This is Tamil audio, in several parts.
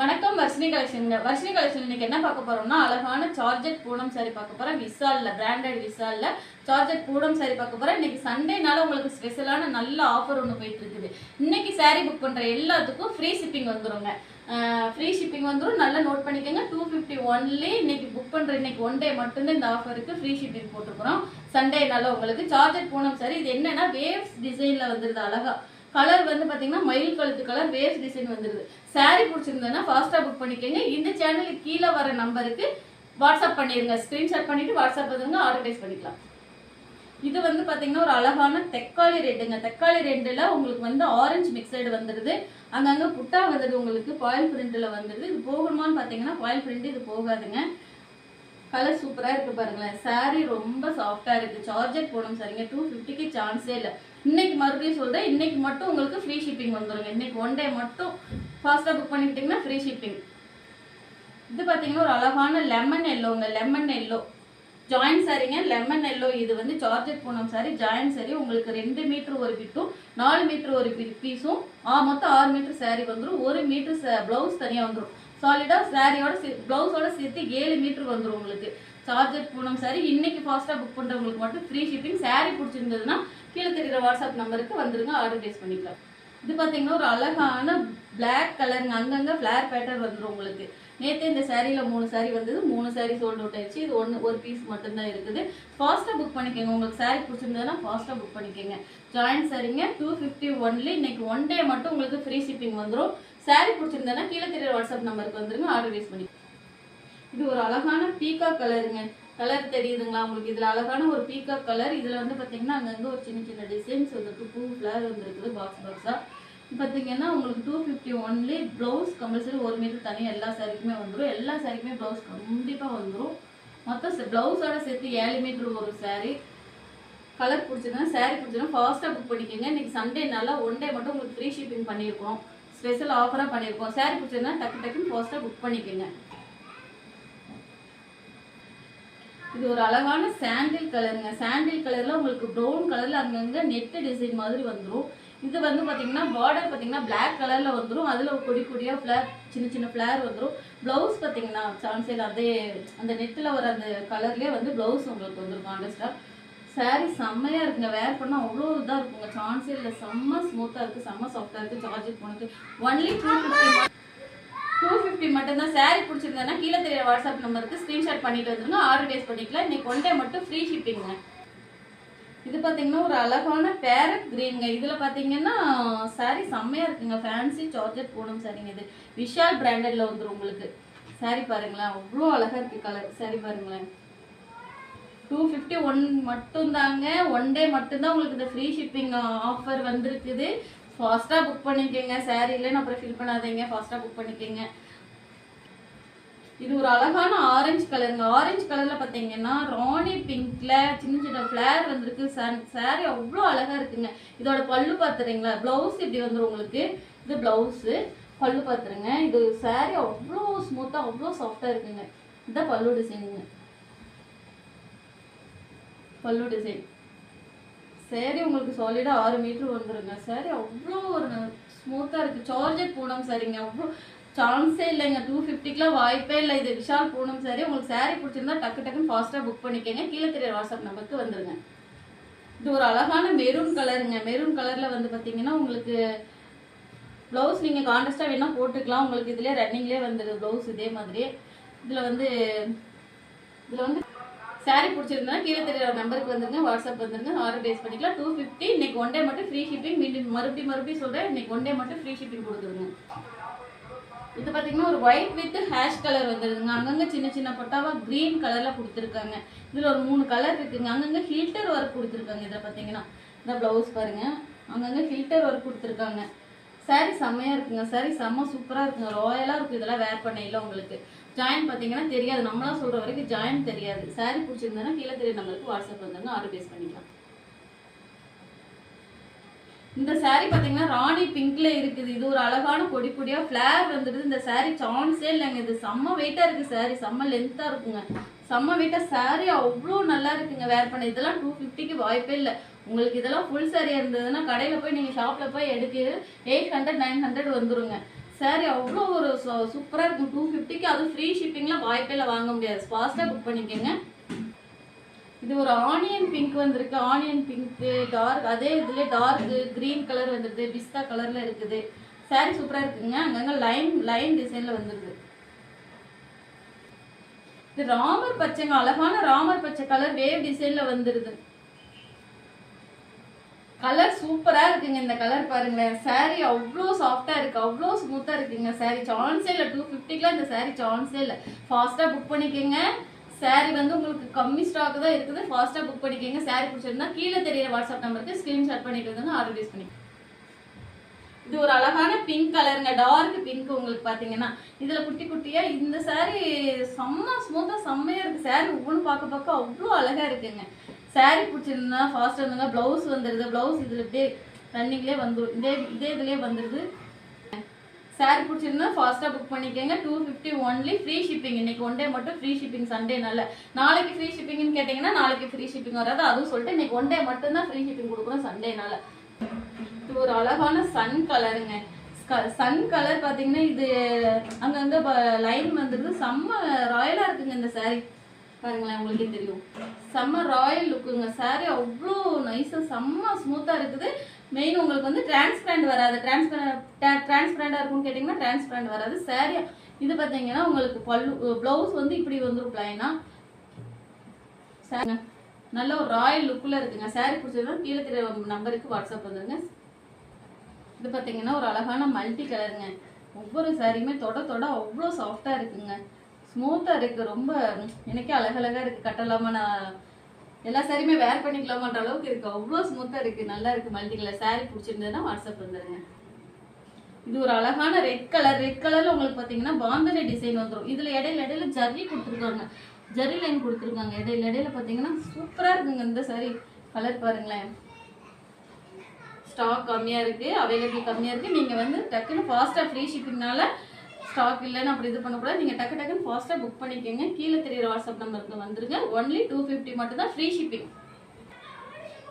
வணக்கம் வர்ஷினி கலெக்ஷன். வர்ஷினி கலெக்ஷன் இன்னைக்கு என்ன பார்க்க போறோம்னா அழகான சார்ஜெட் பூனம் சாரி பார்க்க போறோம். விசால்ல பிராண்டட் விசால்ல சார்ஜெட் பூனம் சாரி பார்க்க போறோம். இன்னைக்கு சண்டேனால உங்களுக்கு ஸ்பெஷலான நல்ல ஆஃபர் ஒன்று போயிட்டு இருக்குது. இன்னைக்கு சாரி புக் பண்ற எல்லாத்துக்கும் ஃப்ரீ ஷிப்பிங் வந்துருங்க. ஃப்ரீ ஷிப்பிங் வந்துடும், நல்லா நோட் பண்ணிக்கோங்க. 250 ஒன்லி இன்னைக்கு புக் பண்ற இன்னைக்கு ஒன் டே மட்டும்தான் இந்த ஆஃபருக்கு ஃப்ரீ ஷிப்பிங் போட்டுக்கிறோம். சண்டேனால உங்களுக்கு சார்ஜெட் பூனம் சாரி இது என்னன்னா வேவ்ஸ் டிசைன்ல வந்துருது. அழகா கலர் வந்து பாத்தீங்கன்னா மயில் கழுத்து கலர் வேவ்ஸ் டிசைன் வந்துருது. சாரி பிடிச்சிருந்ததுன்னா ஃபாஸ்டா புக் பண்ணிக்கோங்க. இந்த சேனலுக்கு கீழே வர நம்பருக்கு வாட்ஸ்அப் பண்ணிருங்க. ஸ்கிரீன்ஷாட் பண்ணிட்டு வாட்ஸ்அப் பண்ணுங்க, ஆர்டர் பிளேஸ் பண்ணிக்கலாம். இது வந்து பாத்தீங்கன்னா ஒரு அழகான தக்காளி ரெட்டுங்க. தக்காளி ரெட்டுல உங்களுக்கு வந்து ஆரஞ்சு மிக்சடு வந்துருது. அங்கங்க புட்டா வந்துடுது, உங்களுக்கு பாயில் பிரிண்ட்ல வந்துருது. இது போகணுமான்னு பாத்தீங்கன்னா பாயில் பிரிண்ட் இது போகாதுங்க. கலர் சூப்பரா இருக்கு பாருங்களேன். சாரி ரொம்ப சாஃப்டா இருக்கு. சார்ஜெட் போடும் சரிங்க. 250க்கு சான்ஸே இல்லை. இன்னைக்கு மறுபடியும் சொல்றேன், இன்னைக்கு மட்டும் உங்களுக்கு ஃப்ரீ ஷிப்பிங் வந்துருங்க. இன்னைக்கு ஒன் டே மட்டும் ஃபாஸ்டா புக் பண்ணிக்கிட்டீங்கன்னா ஃப்ரீ ஷிப்பிங். இது பாத்தீங்கன்னா ஒரு அழகான லெமன் எல்லோங்க. லெமன் எல்லோ ஜாயின் சாரிங்க. லெமன் எல்லோ இது வந்து சார்ஜெட் பூனம் சாரி ஜாயின் சாரி. உங்களுக்கு 2 மீட்டர் ஒரு பிட்டும் 4 மீட்டர் ஒரு பீஸும் மொத்தம் 6 மீட்டர் சாரி வந்துடும். 1 மீட்டர் பிளவுஸ் தனியா வந்துடும். சாலிடா சாரியோட பிளவுஸோட சேர்த்து 7 மீட்டர் வந்துடும் உங்களுக்கு. சார்ஜெட் பூனம் சாரி இன்னைக்கு ஃபாஸ்டா புக் பண்றவங்களுக்கு மட்டும் ஃப்ரீ ஷிப்பிங். சாரி பிடிச்சிருந்ததுன்னா கீழே தெரியுற வாட்ஸ்அப் நம்பருக்கு வந்துருங்க, ஆர்டர் பிளேஸ் பண்ணிக்கலாம். இது பாத்தீங்கன்னா ஒரு அழகான பிளாக் கலருங்க. அங்கங்க ஃபிளேர் பேட்டர்ன் வந்துடும் உங்களுக்கு. நேற்று இந்த சாரியில 3 சாரி வந்தது. 3 சாரி சோல்ட் அவுட் ஆயிடுச்சு. இது ஒரு பீஸ் மட்டும்தான் இருக்குது. ஃபாஸ்டா புக் பண்ணிக்கோங்க. உங்களுக்கு சாரி பிடிச்சிருந்ததுன்னா ஃபாஸ்டா புக் பண்ணிக்கோங்க. ஜாயின் சாரிங்க 250 ஒன்லி. இன்னைக்கு ஒன் டே மட்டும் உங்களுக்கு ஃப்ரீ ஷிப்பிங் வந்துடும். சாரி பிடிச்சிருந்ததுன்னா கீழே தெரியுற வாட்ஸ்அப் நம்பருக்கு வந்துருங்க, ஆர்டர் பிளேஸ் பண்ணி. இது ஒரு அழகான பீகா கலருங்க. கலர் தெரியுதுங்களா உங்களுக்கு? இதுல அழகான ஒரு பீகா கலர். இதுல வந்து பாத்தீங்கன்னா அங்கங்க ஒரு சின்ன சின்ன டிசைன்ஸ் வந்துருக்கு. பூ ஃபிளவர் வந்துருக்குது பாக்ஸ் பாக்ஸா. பாத்தீங்கன்னா உங்களுக்கு 250 ஒன்லி. பிளவுஸ் கம்பல்சரி 1 மீட்டர் தனியாக எல்லா சாரிக்குமே வந்துடும். எல்லா சாரிக்குமே பிளவுஸ் கண்டிப்பா வந்துடும். மொத்தம் பிளவுஸோட சேர்த்து 7 மீட்டர் ஒரு சாரி. கலர் பிடிச்சிருந்தா சாரி பிடிச்சிருந்தா ஃபாஸ்டா புக் பண்ணிக்கோங்க. இன்னைக்கு சண்டேனால ஒன் டே மட்டும் உங்களுக்கு ஃப்ரீ ஷிப்பிங் பண்ணியிருக்கோம். ஸ்பெஷல் ஆஃபரா பண்ணியிருக்கோம். சாரி பிடிச்சிருந்தா டக்குன்னு ஃபாஸ்டா புக் பண்ணிக்கோங்க. இது ஒரு அழகான சாண்டில் கலருங்க. சாண்டில் கலர்ல உங்களுக்கு ப்ரௌன் கலர்ல அங்கங்க நெட் டிசைன் மாதிரி வந்துடும். இது வந்து பாத்தீங்கன்னா பார்டர் பாத்தீங்கன்னா பிளாக் கலர்ல வந்துடும். அதுல கொடி கொடியா ஃபிளேர் சின்ன சின்ன ஃபிளேர் வந்துடும். பிளவுஸ் பாத்தீங்கன்னா சான்சைல அதே அந்த நெட்ல வர அந்த கலர்லயே வந்து பிளவுஸ் உங்களுக்கு வந்துடும் கான்ட்ராஸ்டா. சாரி செம்மையா இருக்குங்க. வேர் பண்ணா அவ்வளோ இதா இருக்குங்க. சான்சைல செம்ம ஸ்மூத்தா இருக்கு, செம்ம சாஃப்டா இருக்கு. சார்ஜெட் போனது ஒன்லி 250 மட்டும்தான். சாரி பிடிச்சிருந்தா கீழே தெரிய வாட்ஸ்அப் நம்பருக்கு ஸ்கிரீன்ஷாட் பண்ணிட்டு வந்துருங்க, ஆர்டர் பிளேஸ் பண்ணிக்கலாம். இன்னைக்கு ஒன் டே மட்டும் ஃப்ரீ ஷிப்பிங்க. இது பாத்தீங்கன்னா ஒரு அழகான பேரட் கிரீன்ங்க. இதுல பாத்தீங்கன்னா சாரி செம்மையா இருக்குங்க. ஃபேன்சி சார்ஜெட் பூனம் சாரிங்க. இது விஷால் பிராண்டட்ல வந்துடும் உங்களுக்கு. சாரி பாருங்களேன், அவ்வளோ அழகா இருக்கு கலர். சாரி பாருங்களேன். 250 ஒன் மட்டும் தாங்க. ஒன் டே மட்டும்தான் உங்களுக்கு இந்த ஃப்ரீ ஷிப்பிங் ஆஃபர் வந்திருக்குது. ஃபாஸ்டா புக் பண்ணிக்கோங்க. சாரி இல்லைன்னு அப்புறம் ஃபில் பண்ணாதீங்க, ஃபாஸ்டா புக் பண்ணிக்கோங்க. இது ஒரு அழகான ஆரஞ்சு கலருங்க. ஆரஞ்சு கலர்ல பாத்தீங்கன்னா ராணி பிங்க்ல சின்ன சின்ன ஃபிளேர் வந்திருக்கு. சாரி அவ்வளோ அழகா இருக்குங்க. இதோட பல்லு பாத்துறீங்களா? பிளவுஸ் இப்படி வந்துடும் உங்களுக்கு. இது பிளவுஸ், பல்லு பாத்துருங்க. இது சாரி அவ்வளோ ஸ்மூத்தா அவ்வளோ சாஃப்டா இருக்குங்க. இதுதான் பல்லு டிசைனுங்க. பல்லு டிசைன் சாரி உங்களுக்கு சாலிடா 6 மீட்டர் வந்துருங்க. சாரி அவ்வளோ ஒரு ஸ்மூத்தா இருக்கு. சார்ஜெட் பூனம் சாரிங்க. அவ்வளோ சான்ஸே இல்லைங்க. 250க்குலாம் வாய்ப்பே இல்லை. இது விஷால் பூனம் சாரி. உங்களுக்கு சாரி பிடிச்சிருந்தா டக்குன்னு ஃபாஸ்டா புக் பண்ணிக்கோங்க. கீழே தெரிய வாட்ஸ்அப் நம்பருக்கு வந்துருங்க. இது ஒரு அழகான மெரூன் கலருங்க. மெரூன் கலர்ல வந்து பாத்தீங்கன்னா உங்களுக்கு பிளவுஸ் நீங்க கான்ட்ராஸ்டா வேணா போட்டுக்கலாம். உங்களுக்கு இதுலயே ரன்னிங்லேயே வந்துடுது பிளவுஸ் இதே மாதிரி. இதுல வந்து சாரி பிடிச்சிருந்தா கீழே தெரிய நம்பருக்கு வந்துருங்க, வாட்ஸ்அப் வந்துருங்க, ஆர்டர் பிளேஸ் பண்ணிக்கலாம். 250 இன்னைக்கு ஒன் டே மட்டும் ஃப்ரீ ஷிப்பிங். மறுபடியும் சொல்றேன், இன்னைக்கு ஒன் டே மட்டும் ஃப்ரீ ஷிப்பிங் கொடுத்துருங்க. இது பாத்தீங்கன்னா ஒரு ஒயிட் வித் ஹேஷ் கலர் வந்துருதுங்க. அங்கங்க சின்ன சின்ன பட்டாவா கிரீன் கலர்ல கொடுத்துருக்காங்க. இதுல ஒரு 3 கலர் இருக்குங்க. அங்கங்க ஹில்டர் ஒர்க் கொடுத்துருக்காங்க. இதை பாத்தீங்கன்னா இந்த பிளவுஸ் பாருங்க, அங்கங்க ஹில்டர் ஒர்க் கொடுத்துருக்காங்க. சாரி செம்மையா இருக்குங்க. சாரி செம்ம சூப்பரா இருக்குங்க. ராயலா இருக்கு. இதெல்லாம் வேர் பண்ணையில உங்களுக்கு ஜாயின் பாத்தீங்கன்னா தெரியாது. நம்மளா சொல்ற வரைக்கும் ஜாயின் தெரியாது. சாரி பிடிச்சிருந்தா கீழே தெரிய நம்பருக்கு வாட்ஸ்அப் வந்துருங்க, ஆர்டர் பிளேஸ் பண்ணிக்கலாம். இந்த சாரி பாத்தீங்கன்னா ராணி பிங்க்ல இருக்குது. இது ஒரு அழகான கொடி கொடியா ஃபிளேர் வந்துடுது. இந்த சாரி சான்ஸே இல்லைங்க. இது செம்ம வெயிட்டா இருக்கு. சாரி செம்ம லென்த்தா இருக்குங்க. செம்ம வெயிட்டா சாரி அவ்வளோ நல்லா இருக்குங்க. வேர் பண்ண இதெல்லாம் 250க்கு வாய்ப்பே இல்லை. உங்களுக்கு இதெல்லாம் ஃபுல் சாரியா இருந்ததுன்னா கடையில போய் நீங்க ஷாப்ல போய் எடுக்க 800 900 வந்துருங்க. சாரி அவ்வளோ ஒரு சூப்பரா இருக்கும். 250க்கு அது ஃப்ரீ ஷிப்பிங்ல வாய்ப்பே வாங்க முடியாது. ஃபாஸ்டா புக் பண்ணிக்கோங்க. இது ஒரு ஆனியன் பிங்க் வந்திருக்கு. ஆனியன் பிங்க் டார்க், அதே இதுல டார்க் கிரீன் கலர் வந்துருது, பிஸ்தா கலர்ல இருக்குது. சாரி சூப்பரா இருக்குங்க. அங்கங்க லைன் டிசைன்ல வந்துருது. இது ராமர் பச்சைங்க, அழகான ராமர் பச்சை கலர் வேவ் டிசைன்ல வந்துருது. கலர் சூப்பரா இருக்குங்க. இந்த கலர் பாருங்களேன். சாரி அவ்வளோ சாஃப்டா இருக்கு, அவ்வளோ ஸ்மூத்தா இருக்குங்க. சாரி சான்ஸே இல்லை. 250க்குலாம் இந்த சாரி சான்ஸே இல்லை. ஃபாஸ்டா புக் பண்ணிக்கோங்க. சாரி வந்து உங்களுக்கு கம்மி ஸ்டாக் தான் இருக்குது. ஃபாஸ்டா புக் பண்ணிக்கோங்க. சாரி பிடிச்சிருந்தா கீழே தெரியற வாட்ஸ்அப் நம்பருக்கு ஸ்கிரீன்ஷாட் பண்ணிட்டு வந்து ஆர்டர் பேஸ் பண்ணி. இது ஒரு அழகான பிங்க் கலருங்க, டார்க் பிங்க். உங்களுக்கு பாத்தீங்கன்னா இதுல குட்டி குட்டியா இந்த சாரி செம்ம ஸ்மூத்தா செம்மையா இருக்கு. சாரி ஒவ்வொன்றும் பார்க்க அவ்வளோ அழகா இருக்குங்க. சாரி பிடிச்சிருந்தா ஃபாஸ்டா இருந்தாங்க. பிளவுஸ் வந்துருது. பிளவுஸ் இதுல இப்படியே ரன்னிங்லேயே வந்துடும். இதே இதுலயே வந்துருது. சாரி பிடிச்சிருந்தா ஃபாஸ்டா புக் பண்ணிக்கோங்க. 250 ஒன்லி. Free shipping. இன்னைக்கு ஒன் டே மட்டும் ஃப்ரீ ஷிப்பிங். சண்டேனால நாளைக்கு ஃப்ரீ ஷிப்பிங்னு கேட்டீங்கன்னா நாளைக்கு ஃப்ரீ ஷிப்பிங் வராது. அதுவும் சொல்லிட்டு இன்னைக்கு ஒன் டே மட்டும் தான் ஃப்ரீ ஷிப்பிங் கொடுக்குறோம் சண்டேனால. இது ஒரு அழகான சன் கலருங்க. சன் கலர் பாத்தீங்கன்னா இது அங்கங்க லைன் வந்துருது. செம்ம ராயலா இருக்குங்க இந்த சாரி. பாருங்களேன், உங்களுக்கே தெரியும். செம்ம ராயல் லுக்குங்க. சாரி அவ்வளோ நைஸா செம்ம ஸ்மூத்தா இருக்குது. மெயின் உங்களுக்கு வந்து டிரான்ஸ்பரண்ட் வராது. டிரான்ஸ்பரண்டா இருக்கும்னு கேட்டீங்கன்னா டிரான்ஸ்பரண்ட் வராது. சாரி இது பாத்தீங்கன்னா உங்களுக்கு பிளவுஸ் வந்து இப்படி வந்துடும் பிளைனா. நல்ல ஒரு ராயல் லுக்ல இருக்குங்க. சாரி பிடிச்சதுன்னா கீழே தெரிய நம்பருக்கு வாட்ஸ்அப் வந்துருங்க. இது பாத்தீங்கன்னா ஒரு அழகான மல்டி கலருங்க. ஒவ்வொரு சாரியுமே தொட அவ்வளோ சாஃப்டா இருக்குங்க. ஸ்மூத்தா இருக்கு. ரொம்ப எனக்கே அழகழகா இருக்கு. கட்டலாமா, நான் எல்லா சாரியுமே வேர் பண்ணிக்கலாமான்ற அளவுக்கு இருக்கு. அவ்வளோ ஸ்மூத்தா இருக்கு. நல்லா இருக்கு. Multi colour. சாரி பிடிச்சிருந்ததுன்னா வாட்ஸ்அப் வந்துருங்க. இது ஒரு அழகான ரெட் கலர். ரெட் கலர்ல உங்களுக்கு பாத்தீங்கன்னா பாந்தனி டிசைன் வந்துடும். இதுல இடையில ஜரி கொடுத்துருக்காங்க. ஜரி லைன் கொடுத்துருக்காங்க. இடையில பாத்தீங்கன்னா சூப்பரா இருக்குங்க இந்த சாரி. கலர் பாருங்களேன். ஸ்டாக் கம்மியா இருக்கு, அவைலபிள் கம்மியா இருக்கு. நீங்க வந்து டக்குன்னு ஃபாஸ்டா ஃப்ரீ ஷிப்பிங்னால ஸ்டாக் இல்லைன்னு அப்படி இது பண்ணக்கூடாது. நீங்க டக்குன்னு ஃபாஸ்டா புக் பண்ணிக்கோங்க. கீழே தெரியுற வாட்ஸ்அப் நம்பருக்கு வந்துருங்க. ஒன்லி 250 மட்டும் தான் ஃப்ரீ ஷிப்பிங்.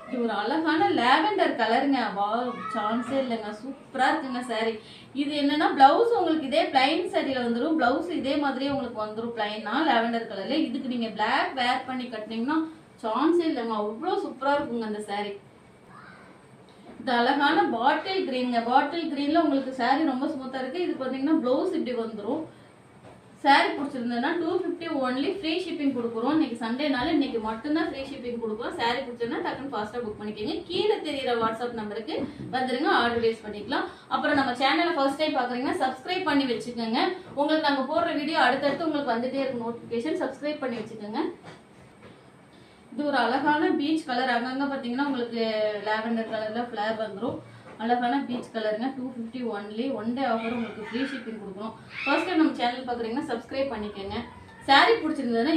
இது ஒரு அழகான லாவெண்டர் கலருங்க. வா, சான்ஸே இல்லைங்க. சூப்பரா இருக்குங்க சாரி. இது என்னன்னா பிளவுஸ் உங்களுக்கு இதே பிளைன் சாரியில வந்துடும். பிளவுஸ் இதே மாதிரியே உங்களுக்கு வந்துடும் பிளைனா லாவெண்டர் கலர்ல. இதுக்கு நீங்க பிளாக் வேர் பண்ணி கட்டினீங்கன்னா சான்ஸே இல்லைங்க. அவ்வளோ சூப்பரா இருக்குங்க அந்த சாரி. இது அழகான பாட்டில் கிரீன்ங்க. பாட்டில் கிரீன்ல உங்களுக்கு சாரி ரொம்ப ஸ்மூத்தா இருக்கு. இது பாத்தீங்கன்னா பிளவுஸ் இப்படி வந்துடும். சாரி பிடிச்சிருந்ததுன்னா 250 ஒன்லி. ஃப்ரீ ஷிப்பிங் கொடுக்குறோம். இன்னைக்கு சண்டேனால இன்னைக்கு மட்டும்தான் ஃப்ரீ ஷிப்பிங் கொடுக்குறோம். சாரி பிடிச்சிருந்தா டக்குன்னு ஃபாஸ்டா புக் பண்ணிக்கோங்க. கீழே தெரியுற வாட்ஸ்அப் நம்பருக்கு வந்துருங்க. ஆர்டர் பேஸ் பண்ணிக்கலாம். அப்புறம் நம்ம சேனலை ஃபர்ஸ்ட் டைம் பாக்குறீங்கன்னா சப்ஸ்கிரைப் பண்ணி வச்சுக்கோங்க. உங்களுக்கு நாங்க போடுற வீடியோ அடுத்தடுத்து உங்களுக்கு வந்துட்டே இருக்கும் நோட்டிபிகேஷன். சப்ஸ்கிரைப் பண்ணி வச்சுக்கோங்க. இது ஒரு அழகான பீச் கலர். அங்கங்க பாத்தீங்கன்னா உங்களுக்கு லாவெண்டர் கலர்ல ஃபிளவர் வந்துடும். அழகான பீச் கலருங்க. 250 ஒன்லி. ஒன் டே ஆஃபர் உங்களுக்கு ஃப்ரீ ஷிப்பிங் கொடுக்கணும். ஃபர்ஸ்ட் டைம் நம்ம சேனல் பாக்குறீங்கன்னா சப்ஸ்கிரைப் பண்ணிக்கோங்க. சாரி பிடிச்சிருந்ததுன்னா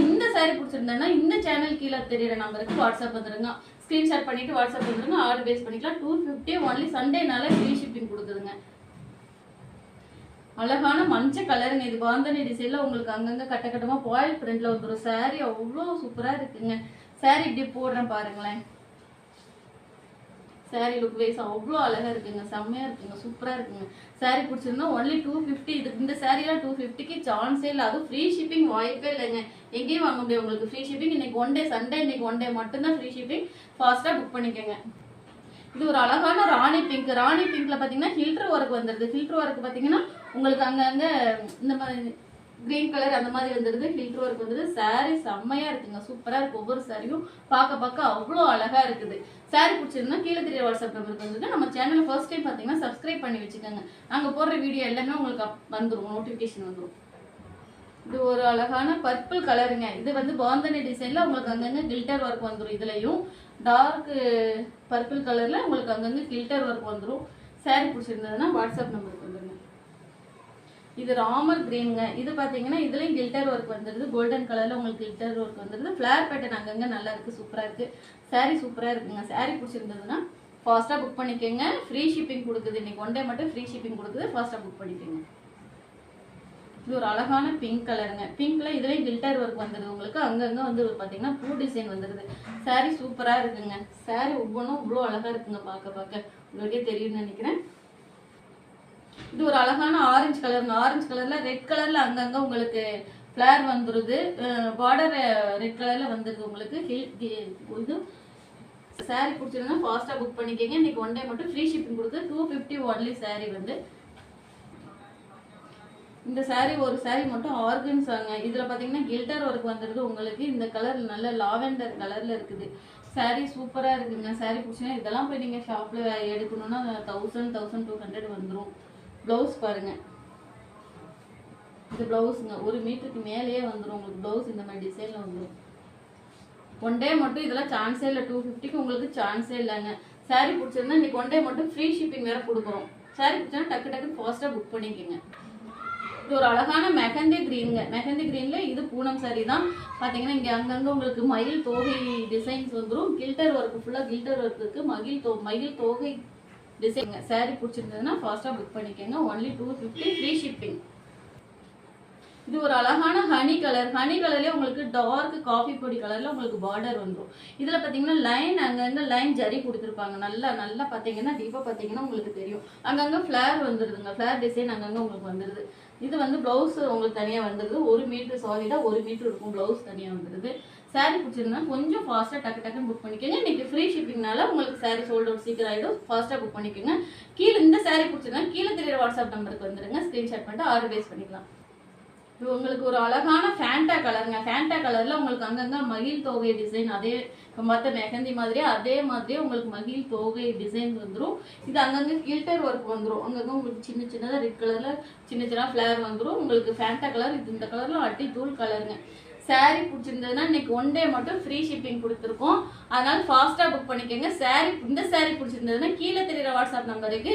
இந்த சேனல் கீழே தெரியுற நம்பருக்கு வாட்ஸ்அப் வந்துருங்க. ஸ்கிரீன்ஷாட் பண்ணிட்டு வாட்ஸ்அப் வந்துருங்க. ஆர்டர் பேஸ் பண்ணிக்கலாம். 250 ஒன்லி. சண்டேனால ஃப்ரீ ஷிப்பிங் கொடுக்குதுங்க. அழகான மஞ்சள் கலருங்க. இது பாந்தனி டிசைன்ல உங்களுக்கு அங்கங்க கட்டமா பாயில் பிரிண்ட்ல வந்துடும். சாரி அவ்வளோ சூப்பரா இருக்குங்க. சாரி இப்படி போடுறேன் பாருங்களேன். சாரி லுக் வைஸ் அவ்வளோ அழகா இருக்குங்க. செம்மையா இருக்குங்க. சூப்பரா இருக்குங்க. சாரி பிடிச்சிருந்தா ஒன்லி 250. இது இந்த சாரிலாம் 250க்கு சான்ஸே இல்லை. அதுவும் ஃப்ரீ ஷிப்பிங் வாய்ப்பே இல்லைங்க. எங்கேயும் வாங்க முடியும் உங்களுக்கு ஃப்ரீ ஷிப்பிங். இன்னைக்கு ஒன் டே சண்டே, இன்னைக்கு ஒன் டே மட்டும்தான் ஃப்ரீ ஷிப்பிங். ஃபாஸ்டா புக் பண்ணிக்கோங்க. இது ஒரு அழகான ராணி பிங்க். ராணி பிங்க்ல பாத்தீங்கன்னா ஹில்டர் ஒர்க் வந்துருது. ஹில்டர் ஒர்க் பாத்தீங்கன்னா உங்களுக்கு அங்கங்க இந்த மாதிரி கிரீன் கலர் அந்த மாதிரி வந்துருது. ஹில்டர் ஒர்க் வந்துருது. சாரி செம்மையா இருக்குங்க. சூப்பரா இருக்கு. ஒவ்வொரு சாரியும் பார்க்க அவ்வளோ அழகா இருக்குது. சாரி பிடிச்சிருந்தா கீழே தெரிய வாட்ஸ்அப் நம்பருக்கு வந்துருக்கு. நம்ம சேனலை ஃபர்ஸ்ட் டைம் பாத்தீங்கன்னா சப்ஸ்கிரைப் பண்ணி வச்சுக்கோங்க. நாங்க போடுற வீடியோ எல்லாமே உங்களுக்கு வந்துடும், நோட்டிபிகேஷன் வந்துடும். இது ஒரு அழகான பர்பிள் கலருங்க. இது வந்து பாந்தனி டிசைன்ல உங்களுக்கு அங்கங்க கில்டர் ஒர்க் வந்துடும். இதுலயும் டார்க் பர்பிள் கலர்ல உங்களுக்கு அங்கங்க கில்டர் ஒர்க் வந்துடும். சாரி பிடிச்சிருந்ததுன்னா வாட்ஸ்அப் நம்பருக்கு வந்துருங்க. இது ராமர் கிரீனுங்க. இது பாத்தீங்கன்னா இதுலயும் கில்டர் ஒர்க் வந்துருது. கோல்டன் கலர்ல உங்களுக்கு கில்டர் ஒர்க் வந்துருது. ஃபிளவர் பேட்டர்ன் அங்கங்க நல்லா இருக்கு. சூப்பரா இருக்கு. சாரி சூப்பரா இருக்குங்க. சாரி பிடிச்சிருந்ததுன்னா ஃபாஸ்டா புக் பண்ணிக்கோங்க. ஃப்ரீ ஷிப்பிங் கொடுக்குது. இன்னைக்கு ஒன் டே மட்டும் ஃப்ரீ ஷிப்பிங் கொடுக்குது. ஃபாஸ்டா புக் பண்ணிக்கோங்க. இது ஒரு அழகான பிங்க் கலருங்க. பிங்க்ல இதுலயும் கில்டர் ஒர்க் வந்துருது. உங்களுக்கு அங்கங்க வந்து பாத்தீங்கன்னா பூ டிசைன் வந்துருது. சாரி சூப்பரா இருக்குங்க. சாரி ஒவ்வொன்றும் இவ்வளோ அழகா இருக்குங்க. பார்க்க உங்களுக்கே தெரியும்னு நினைக்கிறேன். இது ஒரு அழகான ஆரஞ்சு கலருங்க. ஆரஞ்சு கலர்ல ரெட் கலர்ல அங்கங்க உங்களுக்கு ஃபிளேர் வந்துருது. பார்டர் ரெட் கலர்ல வந்துருது உங்களுக்கு. இது சாரி பிடிச்சிருந்தா ஃபாஸ்டா புக் பண்ணிக்கங்க. இன்னைக்கு ஒன் டே மட்டும் ஃப்ரீ ஷிப்பிங் கொடுத்து 250 ஒன்லி சாரி வந்து. இந்த சாரி ஒரு சாரி மட்டும் ஆர்கன்ஸாங்க. இதுல பாத்தீங்கன்னா கில்டர் ஒர்க் வந்துருது உங்களுக்கு. இந்த கலர் நல்ல லாவெண்டர் கலர்ல இருக்குது. சாரி சூப்பரா இருக்குங்க. சாரி பிடிச்சினா இதெல்லாம் போய் நீங்க ஷாப்ல எடுக்கணும்னா 1000-1200 வந்துடும். பிளவுஸ் பாருங்க, இது பிளவுஸுங்க. 1 மீட்டருக்கு மேலேயே வந்துடும் உங்களுக்கு பிளவுஸ். இந்த மாதிரி டிசைன்ல வந்துடும். ஒன் டே மட்டும் இதெல்லாம் சான்ஸே இல்லை. 250க்கு உங்களுக்கு சான்ஸே இல்லைங்க. சாரி பிடிச்சிருந்தா இன்னைக்கு ஒன் டே மட்டும் ஃப்ரீ ஷிப்பிங் வேற கொடுக்குறோம். சாரி பிடிச்சா டக்கு டக்கு ஃபாஸ்டா புக் பண்ணிக்கோங்க. இது ஒரு அழகான மெஹந்தி கிரீனுங்க. மெஹந்தி கிரீன்ல இது பூனம் சாரி தான். பாத்தீங்கன்னா இங்க அங்கங்க உங்களுக்கு மயில் தோகை டிசைன்ஸ் வந்துடும். கில்டர் ஒர்க் ஃபுல்லா கில்டர் ஒர்க் இருக்கு. மயில் தோகை டிசைன். சாரி பிடிச்சிருந்ததுன்னா ஃபாஸ்டா புக் பண்ணிக்கோங்க. Only 250 free shipping. இது ஒரு அழகான ஹனி கலர். ஹனி கலர்லயே உங்களுக்கு டார்க் காஃபி பொடி கலர்ல உங்களுக்கு பார்டர் வந்துடும். இதுல பாத்தீங்கன்னா லைன் அங்கங்க லைன் ஜரி கொடுத்துருப்பாங்க. நல்லா பாத்தீங்கன்னா டீப்பா பாத்தீங்கன்னா உங்களுக்கு தெரியும். அங்கங்க ஃபிளேர் வந்துருதுங்க. ஃபிளேர் டிசைன் அங்கங்க உங்களுக்கு வந்துருது. இது வந்து பிளவுஸ் உங்களுக்கு தனியா வந்துருது. 1 மீட்டர் சாலிடா 1 மீட்டர் இருக்கும். பிளவுஸ் தனியா வந்துருது. சாரி பிடிச்சிருந்தா கொஞ்சம் ஃபாஸ்டா டக்கு டக்குன்னு புக் பண்ணிக்கோங்க. இன்னைக்கு ஃப்ரீ ஷிப்பிங்னால உங்களுக்கு சாரி சோல்ட் அவுட் சீக்கிரம் ஆயிடும். ஃபாஸ்டா புக் பண்ணிக்கோங்க. கீழே இந்த சாரி பிடிச்சிருந்தா கீழே தெரியுற வாட்ஸ்அப் நம்பருக்கு வந்துருங்க. ஸ்கிரீன்ஷாட் பண்ணிட்டு ஆர்டர் பேஸ் பண்ணிக்கலாம். இது உங்களுக்கு ஒரு அழகான ஃபேண்டா கலருங்க. ஃபேண்டா கலர்ல உங்களுக்கு அங்கங்க மகிழ் தோகை டிசைன். அதே மற்ற மெஹந்தி மாதிரியே அதே மாதிரியே உங்களுக்கு மகிழ் தோகை டிசைன் வந்துடும். இது அங்கங்க கில்டர் ஒர்க் வந்துடும். அங்கங்க உங்களுக்கு சின்ன சின்னதா ரெட் கலர்ல சின்ன ஃபிளேர் வந்துடும். உங்களுக்கு ஃபேண்டா கலர். இது இந்த கலர்ல அட்டி தூள் கலருங்க. சாரி பிடிச்சிருந்ததுன்னா இன்னைக்கு ஒன் டே மட்டும் ஃப்ரீ ஷிப்பிங் கொடுத்துருக்கோம். அதனால ஃபாஸ்டா புக் பண்ணிக்கோங்க. இந்த சாரி பிடிச்சிருந்ததுன்னா கீழே தெரியுற வாட்ஸ்அப் நம்பருக்கு